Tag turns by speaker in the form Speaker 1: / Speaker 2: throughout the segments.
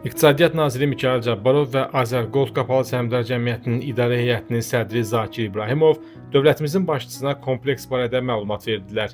Speaker 1: İqtisadiyyat naziri Mikayıl Cabbarov və Azərgold Qapalı Səhmdar Cəmiyyətinin idarə heyətinin sədri Zakir İbrahimov dövlətimizin başçısına kompleks barədə məlumat verdilər.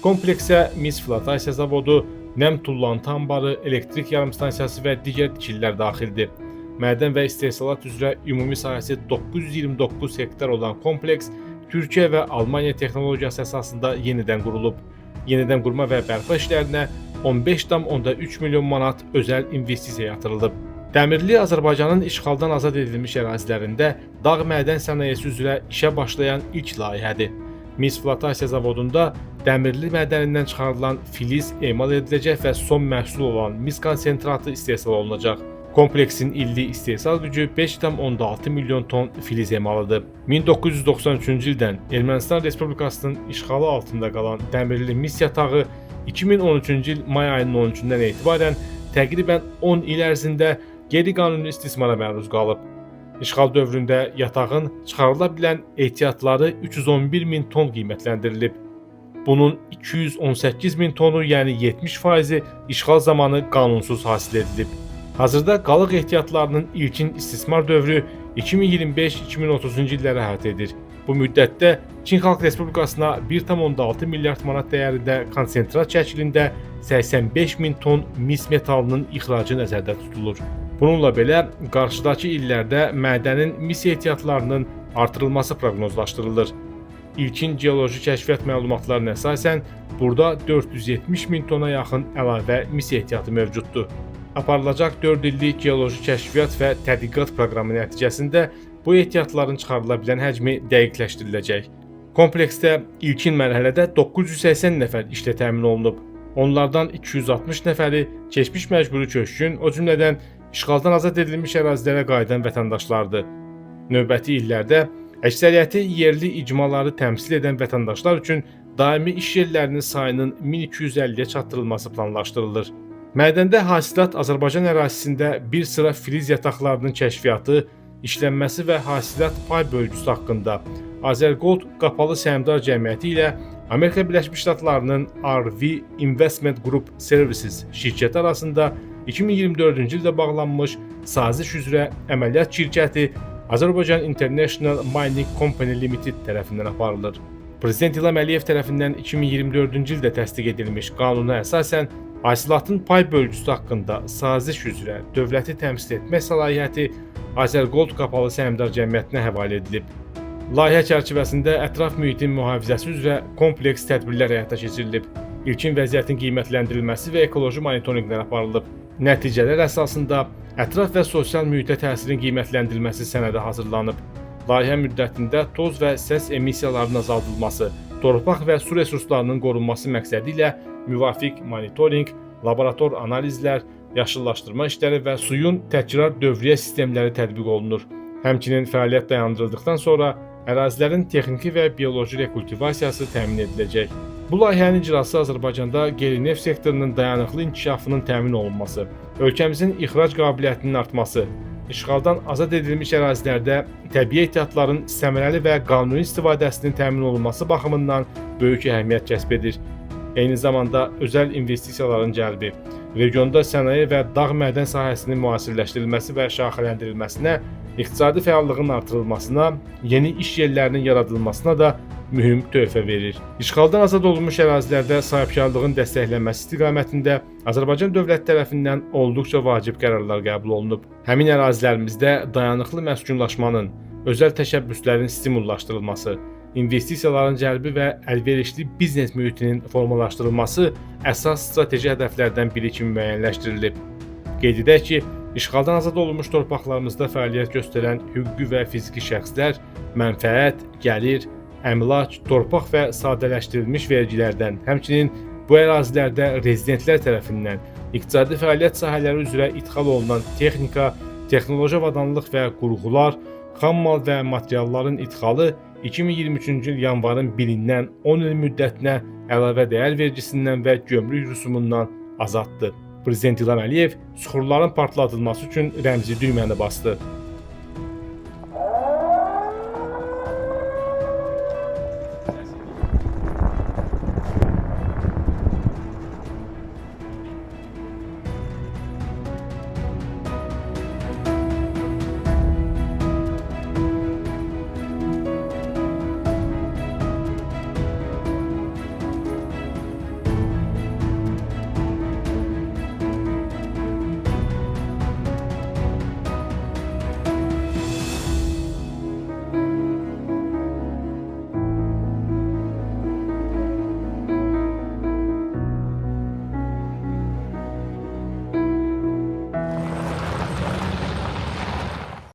Speaker 1: Kompleksə mis flotasiya zavodu, nəm tullantı anbarı, elektrik yarımstansiyası və digər tikililər daxildir. Mədən və istehsalat üzrə ümumi sahəsi 929 hektar olan kompleks Türkiyə və Almaniya texnologiyası əsasında yenidən qurulub. Yenidən qurma və bərpa işlərinə 15,3 milyon manat özəl investisiya yatırılıb. Dəmirli Azərbaycanın işğaldan azad edilmiş ərazilərində dağ mədən sənayesi üzrə işə başlayan ilk layihədir. Mis flotasiya zavodunda dəmirli mədənindən çıxarılan filiz emal ediləcək və son məhsul olan mis konsentratı istehsal olunacaq. Kompleksin illik istehsal gücü 5,6 milyon ton filiz emalıdır. 1993-cü ildən Ermənistan Respublikasının işğalı altında qalan dəmirli mis yatağı 2013-cü il may ayının 13-dən etibarən təqribən 10 il ərzində qeyri-qanuni istismara məruz qalıb. İşğal dövründə yatağın çıxarıla bilən ehtiyatları 311 min ton qiymətləndirilib. Bunun 218 min tonu, yəni 70%-i işğal zamanı qanunsuz hasil edilib. Hazırda qalıq ehtiyatlarının ilkin istismar dövrü 2025-2030-cu illəri əhatə edir. Bu müddətdə Çin Xalq Respublikasına 1,6 milyard manat dəyərində konsentrat şəklində 85 min ton mis metalının ixracı nəzərdə tutulur. Bununla belə, qarşıdakı illərdə mədənin mis ehtiyatlarının artırılması proqnozlaşdırılır. İlkin geoloji kəşfiyyat məlumatlarına əsasən, burada 470 min tona yaxın əlavə mis ehtiyatı mövcuddur. Aparılacaq 4 illik geoloji kəşfiyyat və tədqiqat proqramı nəticəsində bu ehtiyatların çıxarıla bilən həcmi dəqiqləşdiriləcək. Kompleksdə ilkin mərhələdə 980 nəfər işlə təmin olunub. Onlardan 260 nəfəri keçmiş məcburi köçkün, o cümlədən işğaldan azad edilmiş ərazilərə qayıdan vətəndaşlardır. Növbəti illərdə əksəriyyəti yerli icmaları təmsil edən vətəndaşlar üçün daimi iş yerlərinin sayının 1250-yə çatdırılması planlaşdırılır. Mədəndə hasilat Azərbaycan ərazisində bir sıra filiz yataqlarının kəşfiyyatı, işlənməsi və hasilat pay bölgüsü haqqında Azərgold Qapalı Səhmdar Cəmiyyəti ilə Amerika Birləşmiş Ştatlarının RV Investment Group Services şirkəti arasında 2024-cü ildə bağlanmış saziş üzrə əməliyyat şirkəti Azərbaycan International Mining Company Limited tərəfindən aparılır. Prezident İlham Əliyev tərəfindən 2024-cü ildə təsdiq edilmiş qanuna əsasən hasilatın pay bölgüsü haqqında saziş üzrə dövləti təmsil etmək səlahiyyəti Azərgold Qapalı Səhmdar Cəmiyyətinə həvalə edilib. Layihə çərçivəsində ətraf mühitin mühafizəsi üzrə kompleks tədbirlər həyata keçirilib. İlkin vəziyyətin qiymətləndirilməsi və ekoloji monitorinqlər aparılıb. Nəticələr əsasında ətraf və sosial mühitə təsirin qiymətləndirilməsi sənədi hazırlanıb. Layihə müddətində toz və səs emissiyalarının azaldılması, torpaq və su resurslarının qorunması məqsədi ilə müvafiq monitorinq, laborator analizlər, yaşıllaşdırma işləri və suyun təkrar dövriyyə sistemləri tətbiq olunur. Həmçinin fəaliyyət dayandırıldıqdan sonra ərazilərin texniki və bioloji rekultivasiyası təmin ediləcək. Bu layihənin icrası Azərbaycanda qeyri-neft sektorunun dayanıqlı inkişafının təmin olunması, ölkəmizin ixrac qabiliyyətinin artması, işğaldan azad edilmiş ərazilərdə təbii ehtiyatların səmərəli və qanuni istifadəsinin təmin olunması baxımından böyük əhəmiyyət kəsb edir. Eyni zamanda özəl investisiyaların cəlbi, regionda sənaye və dağ mədən sahəsinin müasirləşdirilməsi və şaxələndirilməsinə, iqtisadi fəallığın artırılmasına, yeni iş yerlərinin yaradılmasına da mühüm töhfə verir. İşğaldan azad olunmuş ərazilərdə sahibkarlığın dəstəklənməsi istiqamətində Azərbaycan dövləti tərəfindən olduqca vacib qərarlar qəbul olunub. Həmin ərazilərimizdə dayanıqlı məskunlaşmanın, özəl təşəbbüslərin stimullaşdırılması, investisiyaların cəlbi və əlverişli biznes mühitinin formalaşdırılması əsas strateji hədəflərdən biri kimi müəyyənləşdirilib. Qeyd edək ki, işğaldan azad olunmuş torpaqlarımızda fəaliyyət göstərən hüquqi və fiziki şəxslər mənfəət, gəlir, əmlak, torpaq və sadələşdirilmiş vergilərdən, həmçinin bu ərazilərdə rezidentlər tərəfindən iqtisadi fəaliyyət sahələri üzrə idxal olunan texnika, texnoloji avadanlıq və qurğular, xammal və materialların idxalı 2023-cü il yanvarın 1-dən 10 il müddətinə əlavə dəyər vergisindən və gömrük rüsumundan azaddır. Prezident İlham Əliyev süxurların partladılması üçün rəmzi düyməni bastı.